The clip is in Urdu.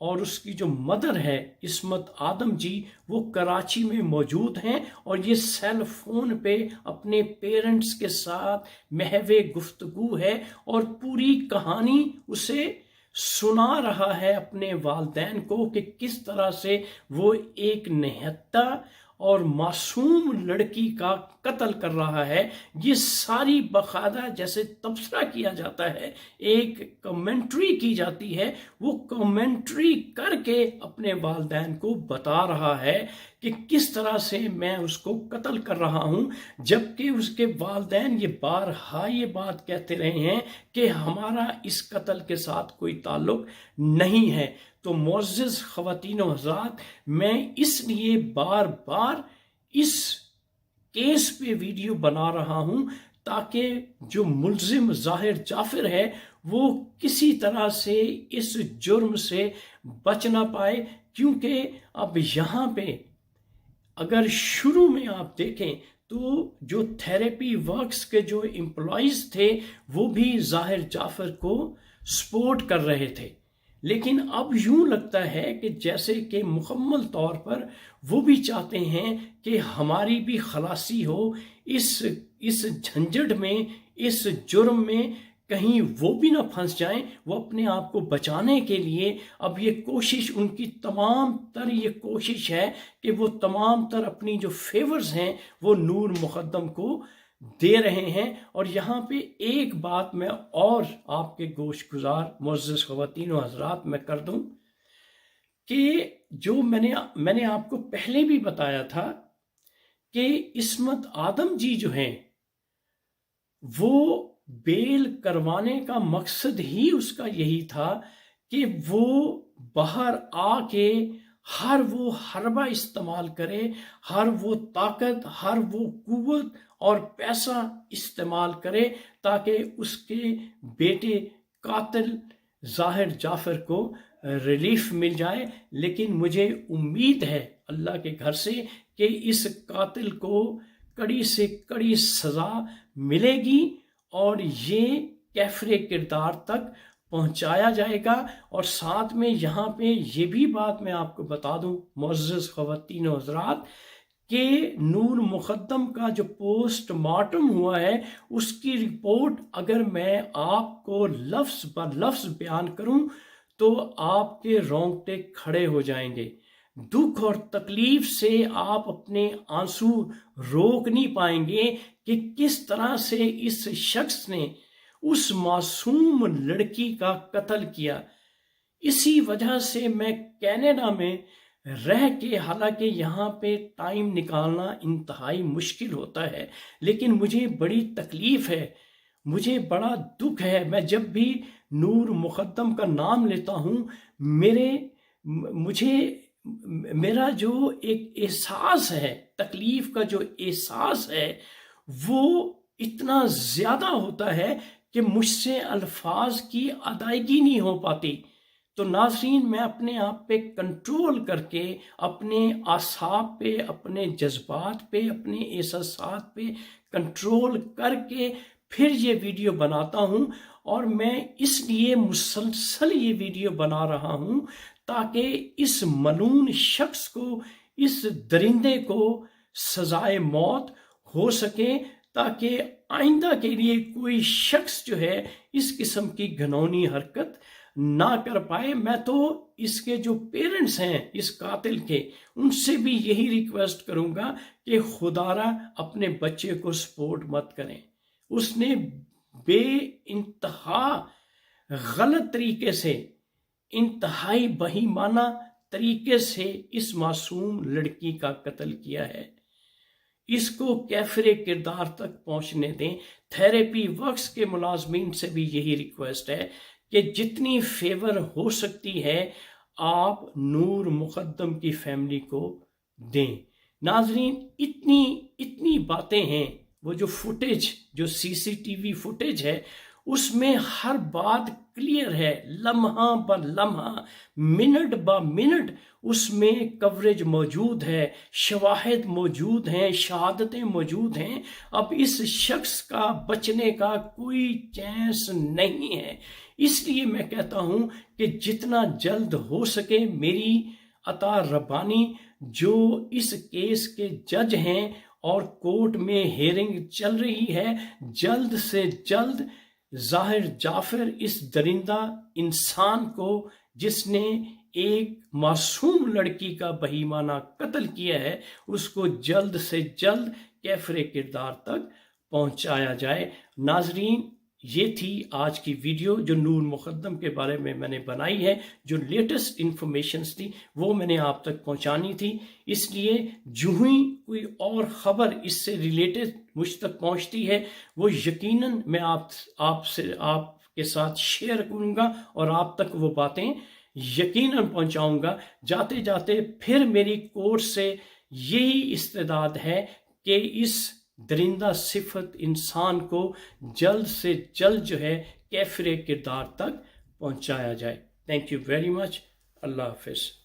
اور اس کی جو مدر ہے عصمت آدم جی وہ کراچی میں موجود ہیں، اور یہ سیل فون پہ اپنے پیرنٹس کے ساتھ محو گفتگو ہے اور پوری کہانی اسے سنا رہا ہے اپنے والدین کو کہ کس طرح سے وہ ایک نہتہ اور معصوم لڑکی کا قتل کر رہا ہے۔ یہ ساری باقاعدہ جیسے تبصرہ کیا جاتا ہے، ایک کمنٹری کی جاتی ہے، وہ کمنٹری کر کے اپنے والدین کو بتا رہا ہے کہ کس طرح سے میں اس کو قتل کر رہا ہوں، جبکہ اس کے والدین یہ بارہا یہ بات کہتے رہے ہیں کہ ہمارا اس قتل کے ساتھ کوئی تعلق نہیں ہے۔ تو معزز خواتین و حضرات، میں اس لیے بار بار اس کیس پہ ویڈیو بنا رہا ہوں تاکہ جو ملزم ظاہر جعفر ہے وہ کسی طرح سے اس جرم سے بچ نہ پائے، کیونکہ اب یہاں پہ اگر شروع میں آپ دیکھیں تو جو تھیراپی ورکس کے جو امپلائیز تھے وہ بھی ظاہر جعفر کو سپورٹ کر رہے تھے، لیکن اب یوں لگتا ہے کہ جیسے کہ مکمل طور پر وہ بھی چاہتے ہیں کہ ہماری بھی خلاصی ہو اس جھنجھٹ میں، اس جرم میں، کہیں وہ بھی نہ پھنس جائیں۔ وہ اپنے آپ کو بچانے کے لیے اب یہ کوشش، ان کی تمام تر یہ کوشش ہے کہ وہ تمام تر اپنی جو فیورز ہیں وہ نور مقدم کو دے رہے ہیں۔ اور یہاں پہ ایک بات میں اور آپ کے گوش گزار معزز خواتین و حضرات میں کر دوں کہ جو میں نے آپ کو پہلے بھی بتایا تھا کہ عصمت آدم جی جو ہیں وہ بیل کروانے کا مقصد ہی اس کا یہی تھا کہ وہ باہر آ کے ہر وہ حربہ استعمال کرے، ہر وہ طاقت، ہر وہ قوت اور پیسہ استعمال کرے تاکہ اس کے بیٹے قاتل ظاہر جعفر کو ریلیف مل جائے۔ لیکن مجھے امید ہے اللہ کے گھر سے کہ اس قاتل کو کڑی سے کڑی سزا ملے گی اور یہ کیفر کردار تک پہنچایا جائے گا۔ اور ساتھ میں یہاں پہ یہ بھی بات میں آپ کو بتا دوں معزز خواتین و حضرات کہ نور مقدم کا جو پوسٹ مارٹم ہوا ہے اس کی رپورٹ اگر میں آپ کو لفظ بر لفظ بیان کروں تو آپ کے رونگٹے کھڑے ہو جائیں گے۔ دکھ اور تکلیف سے آپ اپنے آنسو روک نہیں پائیں گے کہ کس طرح سے اس شخص نے اس معصوم لڑکی کا قتل کیا۔ اسی وجہ سے میں کینیڈا میں رہ کے، حالانکہ یہاں پہ ٹائم نکالنا انتہائی مشکل ہوتا ہے، لیکن مجھے بڑی تکلیف ہے، مجھے بڑا دکھ ہے۔ میں جب بھی نور مقدم کا نام لیتا ہوں میرا جو ایک احساس ہے، تکلیف کا جو احساس ہے وہ اتنا زیادہ ہوتا ہے کہ مجھ سے الفاظ کی ادائیگی نہیں ہو پاتی۔ تو ناظرین، میں اپنے آپ پہ کنٹرول کر کے، اپنے اعصاب پہ، اپنے جذبات پہ، اپنے احساسات پہ کنٹرول کر کے پھر یہ ویڈیو بناتا ہوں، اور میں اس لیے مسلسل یہ ویڈیو بنا رہا ہوں تاکہ اس ملعون شخص کو، اس درندے کو سزائے موت ہو سکے، تاکہ آئندہ کے لیے کوئی شخص جو ہے اس قسم کی گھناؤنی حرکت نہ کر پائے۔ میں تو اس کے جو پیرنٹس ہیں اس قاتل کے، ان سے بھی یہی ریکویسٹ کروں گا کہ خدا را اپنے بچے کو سپورٹ مت کریں۔ اس نے بے انتہا غلط طریقے سے، انتہائی بہیمانہ طریقے سے اس معصوم لڑکی کا قتل کیا ہے۔ اس کو کیفر کردار تک پہنچنے دیں۔ تھیراپی ورکس کے ملازمین سے بھی یہی ریکویسٹ ہے کہ جتنی فیور ہو سکتی ہے آپ نور مقدم کی فیملی کو دیں۔ ناظرین، اتنی باتیں ہیں، وہ جو فوٹیج، جو سی سی ٹی وی فوٹیج ہے اس میں ہر بات کلیئر ہے، لمحہ ب لمحہ، منٹ ب منٹ اس میں کوریج موجود ہے، شواہد موجود ہیں، شہادتیں موجود ہیں۔ اب اس شخص کا بچنے کا کوئی چانس نہیں ہے۔ اس لیے میں کہتا ہوں کہ جتنا جلد ہو سکے میری عطا ربانی جو اس کیس کے جج ہیں اور کورٹ میں ہیئرنگ چل رہی ہے، جلد سے جلد ظاہر جعفر اس درندہ انسان کو جس نے ایک معصوم لڑکی کا بہیمانہ قتل کیا ہے، اس کو جلد سے جلد کیفر کردار تک پہنچایا جائے۔ ناظرین، یہ تھی آج کی ویڈیو جو نور مقدم کے بارے میں نے بنائی ہے، جو لیٹسٹ انفارمیشنز تھی وہ میں نے آپ تک پہنچانی تھی۔ اس لیے جو ہی کوئی اور خبر اس سے ریلیٹڈ مجھ تک پہنچتی ہے وہ یقیناً میں آپ کے ساتھ شیئر کروں گا اور آپ تک وہ باتیں یقیناً پہنچاؤں گا۔ جاتے جاتے پھر میری کورٹ سے یہی استدعا ہے کہ اس درندہ صفت انسان کو جلد سے جلد جو ہے کیفر کردار تک پہنچایا جائے۔ Thank you very much. اللہ حافظ۔